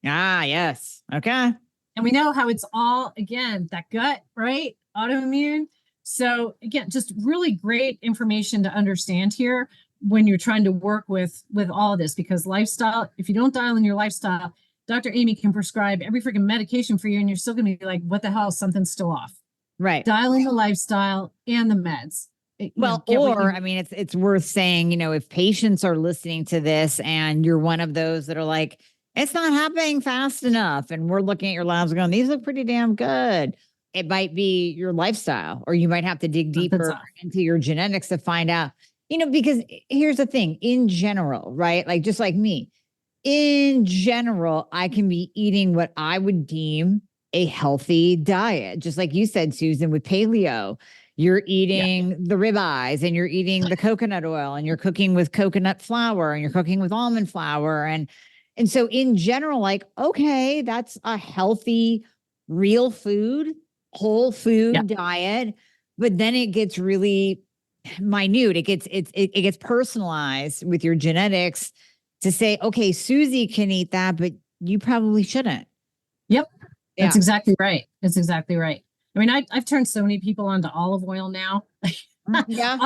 Ah, yes. Okay. And we know how it's all, again, that gut, right? Autoimmune. So again, just really great information to understand here when you're trying to work with all of this, because lifestyle, if you don't dial in your lifestyle, Dr. Amy can prescribe every freaking medication for you and you're still going to be like, what the hell? Something's still off. Right. Dial in the lifestyle and the meds. Well, I mean, it's worth saying, if patients are listening to this and you're one of those that are like, it's not happening fast enough, and we're looking at your labs going, these look pretty damn good. It might be your lifestyle, or you might have to dig deeper into your genetics to find out, because here's the thing, in general, right? Like, just like me, in general, I can be eating what I would deem a healthy diet. Just like you said, Susan, with paleo, you're eating the ribeyes and you're eating the coconut oil and you're cooking with coconut flour and you're cooking with almond flour. And so in general, like, okay, that's a healthy, real food, whole food diet. But then it gets really minute. It gets personalized with your genetics to say, okay, Susie can eat that, but you probably shouldn't. Yep. That's exactly right. That's exactly right. I mean, I've turned so many people onto olive oil now. Yeah.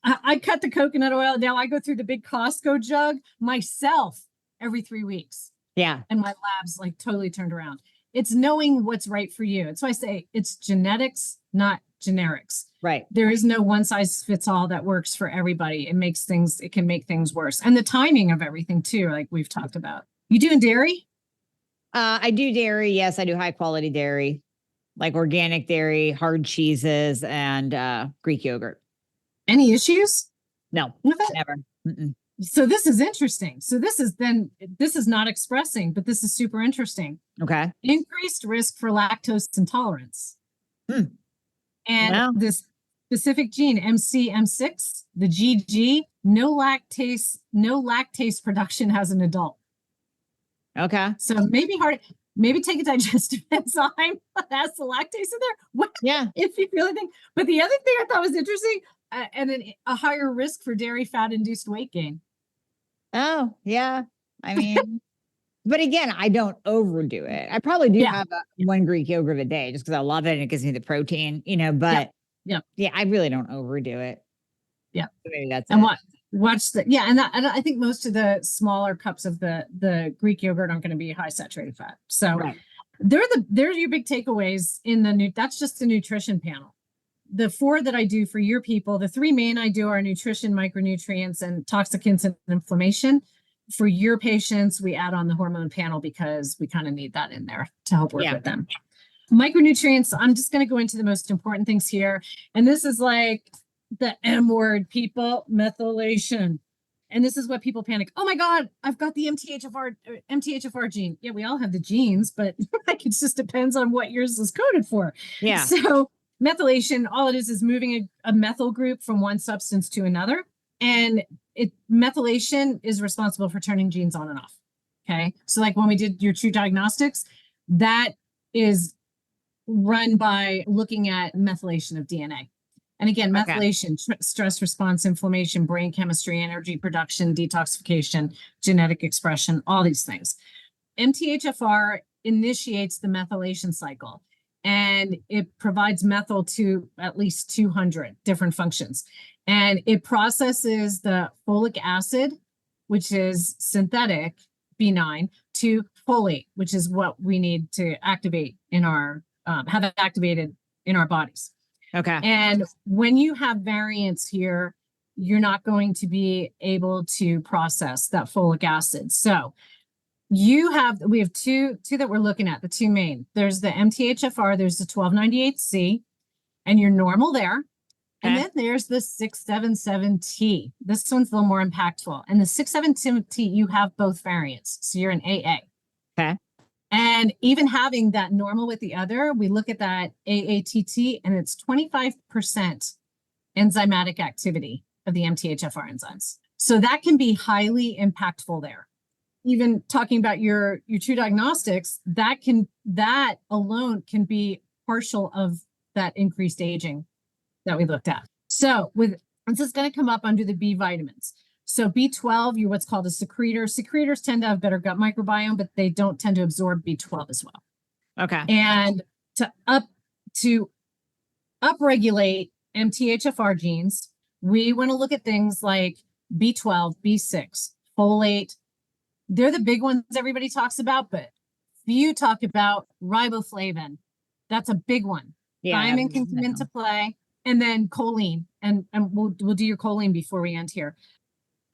I cut the coconut oil. Now I go through the big Costco jug myself every 3 weeks. Yeah. And my lab's like totally turned around. It's knowing what's right for you. That's why I say it's genetics, not generics. Right. There is no one size fits all that works for everybody. It can make things worse. And the timing of everything too, like we've talked about. You doing dairy? I do dairy. Yes, I do high quality dairy, like organic dairy, hard cheeses, and Greek yogurt. Any issues? No, never. So this is interesting. So this is not expressing, but this is super interesting. Okay. Increased risk for lactose intolerance. And this specific gene, MCM6, the GG, no lactase production as an adult. Okay. So maybe take a digestive enzyme. That's the lactase in there. What? Yeah. If you really think. But the other thing I thought was interesting, and a higher risk for dairy fat-induced weight gain. Oh, yeah. I mean, but again, I don't overdo it. I probably do have one Greek yogurt a day just because I love it and it gives me the protein, but yeah, I really don't overdo it. Yeah. So maybe that's and it. Watch the and I think most of the smaller cups of the Greek yogurt aren't going to be high saturated fat. So they're your big takeaways in that's just the nutrition panel. The 4 that I do for your people, the 3 main I do are nutrition, micronutrients, and toxicants and inflammation. For your patients, we add on the hormone panel because we kind of need that in there to help work with them. Micronutrients, I'm just going to go into the most important things here. And this is like the M word, people, methylation. And this is what people panic. Oh my God, I've got the MTHFR gene. Yeah, we all have the genes, but like it just depends on what yours is coded for. Yeah. So methylation, all it is moving a methyl group from one substance to another. And methylation is responsible for turning genes on and off. Okay. So like when we did your true diagnostics, that is run by looking at methylation of DNA. And again, Okay. methylation, stress response, inflammation, brain chemistry, energy production, detoxification, genetic expression, all these things. MTHFR initiates the methylation cycle, and it provides methyl to at least 200 different functions. And it processes the folic acid, which is synthetic B9, to folate, which is what we need to activate in our, have it activated in our bodies. Okay. And when you have variants here, you're not going to be able to process that folic acid. So we have two that we're looking at, the two main. There's the MTHFR, there's the 1298C, and you're normal there. And Okay. then there's the 677T. This one's a little more impactful. And the 677T, you have both variants. So you're an AA. Okay. And even having that normal with the other, we look at that AATT, and it's 25% enzymatic activity of the MTHFR enzymes. So that can be highly impactful there. Even talking about your true diagnostics, that alone can be partial of that increased aging that we looked at. So this is going to come up under the B vitamins. So B12, you're what's called a secretor. Secretors tend to have better gut microbiome, but they don't tend to absorb B12 as well. Okay. And to upregulate MTHFR genes, we want to look at things like B12, B6, folate. They're the big ones everybody talks about, but few talk about riboflavin. That's a big one. Yeah. Thiamine can come into play, and then choline. And we'll do your choline before we end here.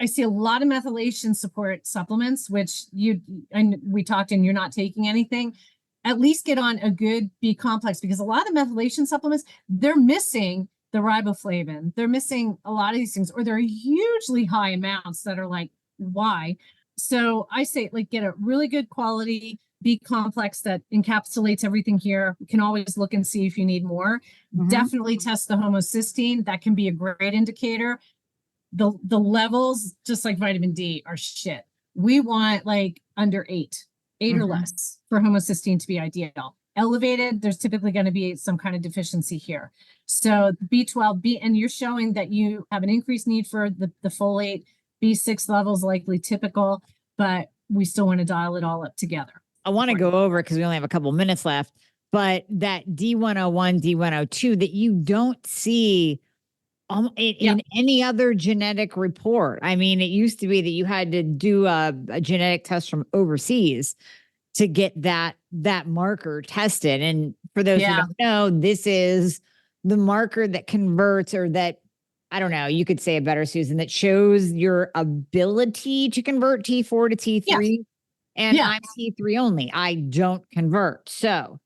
I see a lot of methylation support supplements, which we talked and you're not taking anything. At least get on a good B complex, because a lot of the methylation supplements, they're missing the riboflavin. They're missing a lot of these things, or they're hugely high amounts that are like, why? So I say, like, get a really good quality B complex that encapsulates everything here. You can always look and see if you need more. Mhm. Definitely test the homocysteine. That can be a great indicator. The levels, just like vitamin D, are shit. We want like under 8 or Mhm. less for homocysteine to be ideal. Elevated, there's typically going to be some kind of deficiency here. So B12, and you're showing that you have an increased need for the folate. B6 levels likely typical, but we still want to dial it all up together. I want to go over, because we only have a couple minutes left, but that D101, D102 that you don't see in any other genetic report. I mean, it used to be that you had to do a genetic test from overseas to get that marker tested. And for those who don't know, this is the marker that converts, or that, I don't know, you could say it better, Susan, that shows your ability to convert T4 to T3. And I'm T3 only. I don't convert. So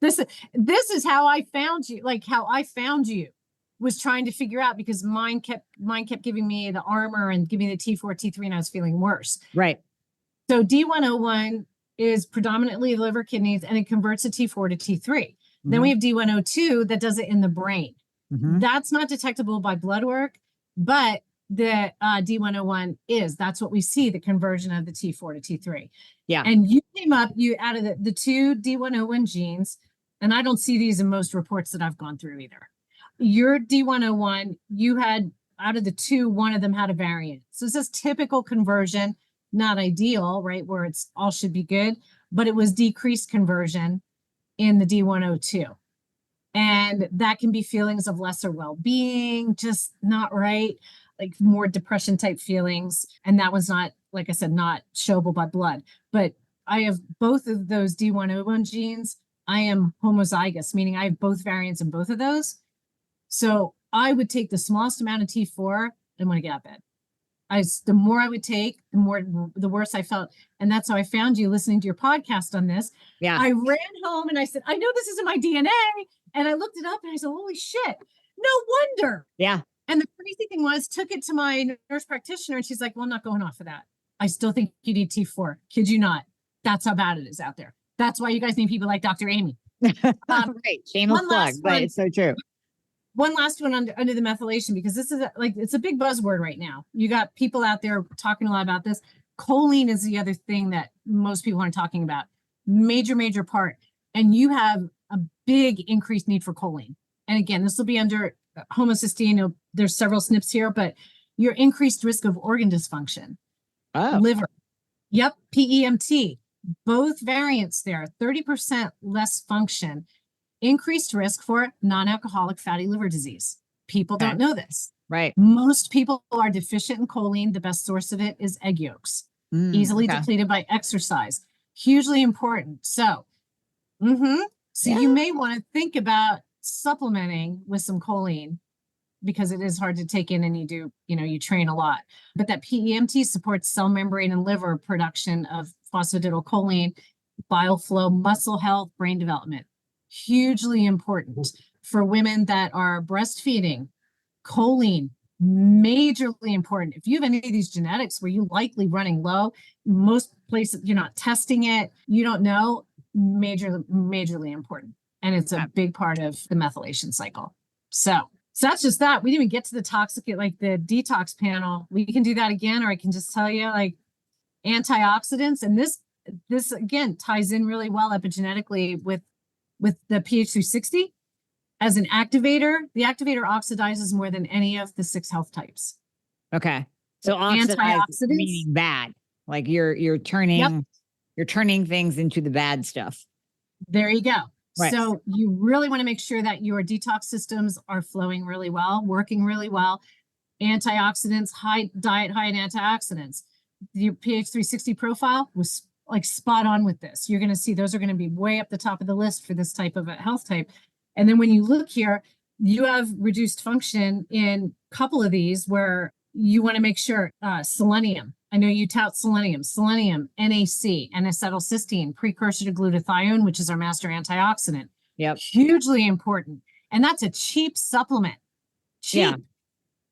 this is how I found you. Like, how I found you was trying to figure out, because mine kept giving me the armor and giving me the T4, T3, and I was feeling worse. Right. So D101 is predominantly liver, kidneys, and it converts a T4 to T3. Mm-hmm. Then we have D102 that does it in the brain. Mm-hmm. That's not detectable by blood work, but the D101 is. That's what we see, the conversion of the T4 to T3. Yeah. And you came up, you added the two D101 genes, and I don't see these in most reports that I've gone through either. Your D101, you had, out of the two, one of them had a variant. So this is typical conversion, not ideal, right, where it's all should be good, but it was decreased conversion in the D102. And that can be feelings of lesser well-being, just not right, like more depression type feelings. And that was not, like I said, not showable by blood. But I have both of those D101 genes. I am homozygous, meaning I have both variants in both of those. So I would take the smallest amount of T4 and when I get out of bed. The more I would take, the worse I felt. And that's how I found you, listening to your podcast on this. Yeah. I ran home and I said, I know this isn't my DNA. And I looked it up and I said, holy shit, no wonder. Yeah. And the crazy thing was, took it to my nurse practitioner and she's like, well, I'm not going off of that. I still think you need T4. Kid you not. That's how bad it is out there. That's why you guys need people like Dr. Amy. Right. Shameless plug, but it's so true. One last one under the methylation, because this is it's a big buzzword right now. You got people out there talking a lot about this. Choline is the other thing that most people aren't talking about. Major part. And you have a big increased need for choline. And again, this will be under homocysteine. There's several SNPs here, but your increased risk of organ dysfunction, liver. Yep, PEMT, both variants there, 30% less function, increased risk for non-alcoholic fatty liver disease. People don't know this. Right. Most people are deficient in choline. The best source of it is egg yolks, easily depleted by exercise. Hugely important. So, you may want to think about supplementing with some choline because it is hard to take in and you train a lot. But that PEMT supports cell membrane and liver production of phosphatidylcholine, bile flow, muscle health, brain development. Hugely important for women that are breastfeeding. Choline, majorly important. If you have any of these genetics where you're likely running low, most places you're not testing it, you don't know, majorly important. And it's a big part of the methylation cycle. So that's just that. We didn't even get to the toxic, like the detox panel. We can do that again, or I can just tell you like antioxidants. And this again ties in really well epigenetically with the pH360. As an activator, the activator oxidizes more than any of the 6 health types. Okay. So antioxidants meaning bad. Like you're turning things into the bad stuff. There you go. Right. So you really want to make sure that your detox systems are flowing really well, working really well. Antioxidants, diet high in antioxidants. Your pH360 profile was like spot on with this. You're going to see those are going to be way up the top of the list for this type of a health type. And then when you look here, you have reduced function in a couple of these where you want to make sure selenium. I know you tout selenium, NAC, N-acetylcysteine, precursor to glutathione, which is our master antioxidant. Yep. Hugely important. And that's a cheap supplement. Cheap. Yeah.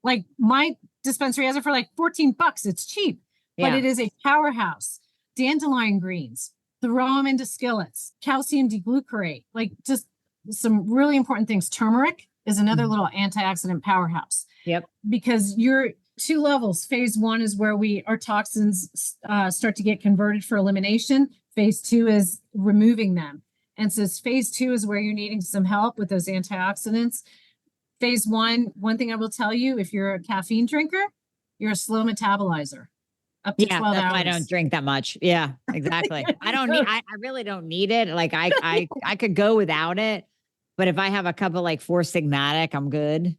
Like my dispensary has it for like $14. It's cheap, but it is a powerhouse. Dandelion greens, throw them into skillets, calcium deglucarate, like just some really important things. Turmeric is another little antioxidant powerhouse. Yep. Because you're 2 levels. Phase 1 is where our toxins start to get converted for elimination. Phase 2 is removing them. And so phase 2 is where you're needing some help with those antioxidants. Phase 1, one thing I will tell you, if you're a caffeine drinker, you're a slow metabolizer. Up to 12 that's hours. why I don't drink that much. Yeah, exactly. I really don't need it. Like I could go without it. But if I have a cup of like 4-sigmatic, I'm good.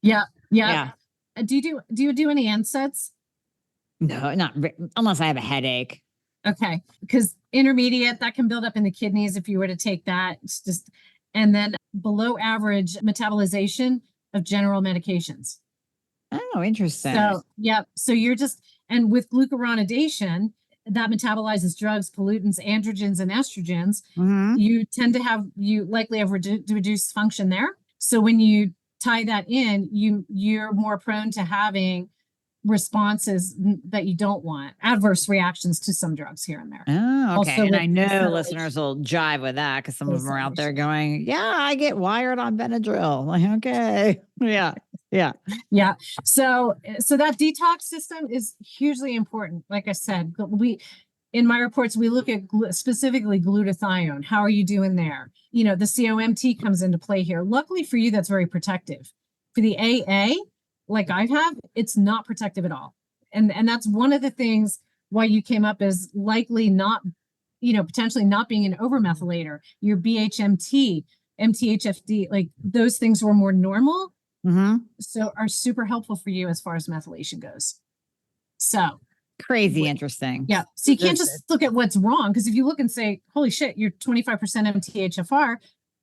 Yeah. Do you do any NSAIDs? No, not unless I have a headache. Okay, because intermediate that can build up in the kidneys if you were to take that. It's just, and then below average metabolization of general medications. Oh, interesting. So so you're just, and with glucuronidation, that metabolizes drugs, pollutants, androgens, and estrogens. You likely have reduced function there. So when you tie that in, you're more prone to having responses that you don't want, adverse reactions to some drugs here and there. Oh, okay. Also, and I know listeners will jive with that because some of them are out there going, yeah, I get wired on Benadryl. Like, okay. Yeah. So that detox system is hugely important. Like I said, in my reports, we look at specifically glutathione. How are you doing there? The COMT comes into play here. Luckily for you, that's very protective. For the AA, like I have, it's not protective at all. And that's one of the things why you came up as likely not, potentially not being an overmethylator. Your BHMT, MTHFD, like those things were more normal. So are super helpful for you as far as methylation goes. So crazy interesting. Yeah. So you can't just look at what's wrong, because if you look and say, holy shit, you're 25% MTHFR,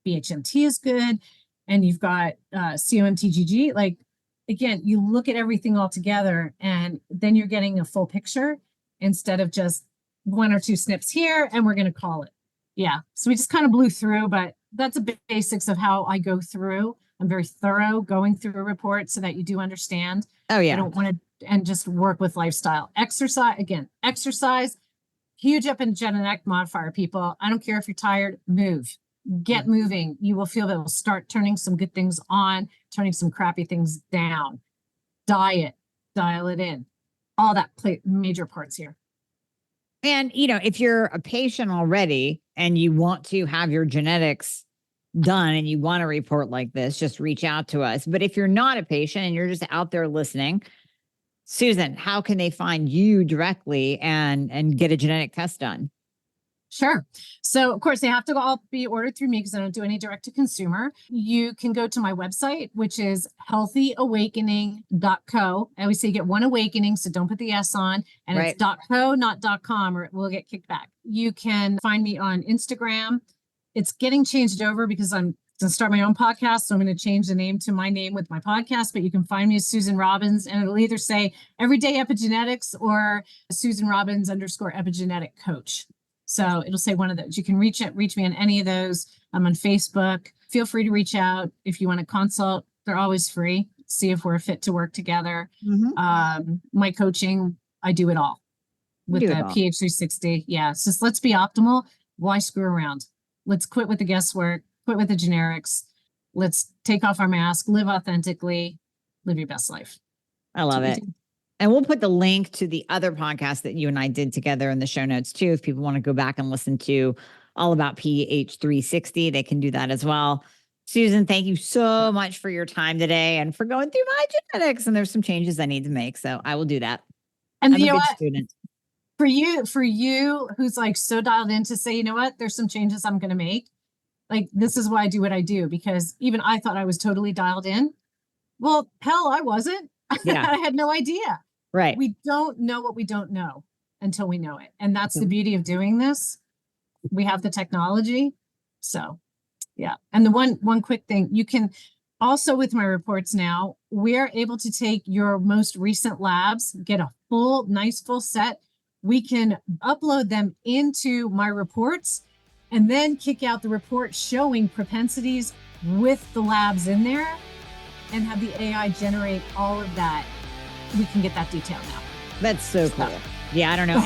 BHMT is good, and you've got COMTGG, like, again, you look at everything all together and then you're getting a full picture instead of just 1 or 2 SNPs here and we're going to call it. Yeah. So we just kind of blew through, but that's the basics of how I go through. I'm very thorough going through a report so that you do understand. Oh, yeah. I don't want to, and just work with lifestyle. Exercise, huge epigenetic modifier, people. I don't care if you're tired, move. Get moving. You will feel that it will start turning some good things on, turning some crappy things down. Diet, dial it in. All that play major parts here. And, if you're a patient already and you want to have your genetics done and you want to report like this, just reach out to us. But if you're not a patient and you're just out there listening, Susan, how can they find you directly and get a genetic test done? Sure. So, of course, they have to all be ordered through me because I don't do any direct to consumer. You can go to my website, which is healthyawakening.co. I always say get one awakening, so don't put the S on. And Right. it's .co, not .com, or it will get kicked back. You can find me on Instagram. It's getting changed over because I'm going to start my own podcast. So I'm going to change the name to my name with my podcast. But you can find me as Susan Robbins, and it'll either say Everyday Epigenetics or Susan Robbins _ epigenetic coach. So it'll say one of those. You can reach me on any of those. I'm on Facebook. Feel free to reach out if you want to consult. They're always free. See if we're fit to work together. My coaching, I do it all with the PH360. Yeah, it's just let's be optimal. Why screw around? Let's quit with the guesswork, quit with the generics. Let's take off our mask, live authentically, live your best life. I love it. And we'll put the link to the other podcast that you and I did together in the show notes too. If people want to go back and listen to all about PH360, they can do that as well. Susan, thank you so much for your time today and for going through my genetics. And there's some changes I need to make, so I will do that. And I'm a good student. For you who's like so dialed in to say, you know what, there's some changes I'm going to make. Like, this is why I do what I do, because even I thought I was totally dialed in. Well, hell, I wasn't. Yeah. I had no idea. Right. We don't know what we don't know until we know it. And that's the beauty of doing this. We have the technology. So, yeah. And the one quick thing, you can also, with my reports now, we're able to take your most recent labs, get a nice full set. We can upload them into my reports and then kick out the report showing propensities with the labs in there and have the AI generate all of that. We can get that detail now. That's so cool. Yeah, I don't know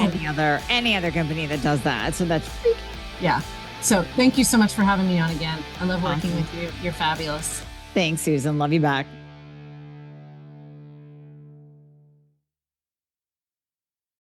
any other company that does that. So that's freaky. Yeah. So thank you so much for having me on again. I love working with you. You're fabulous. Thanks, Susan. Love you back.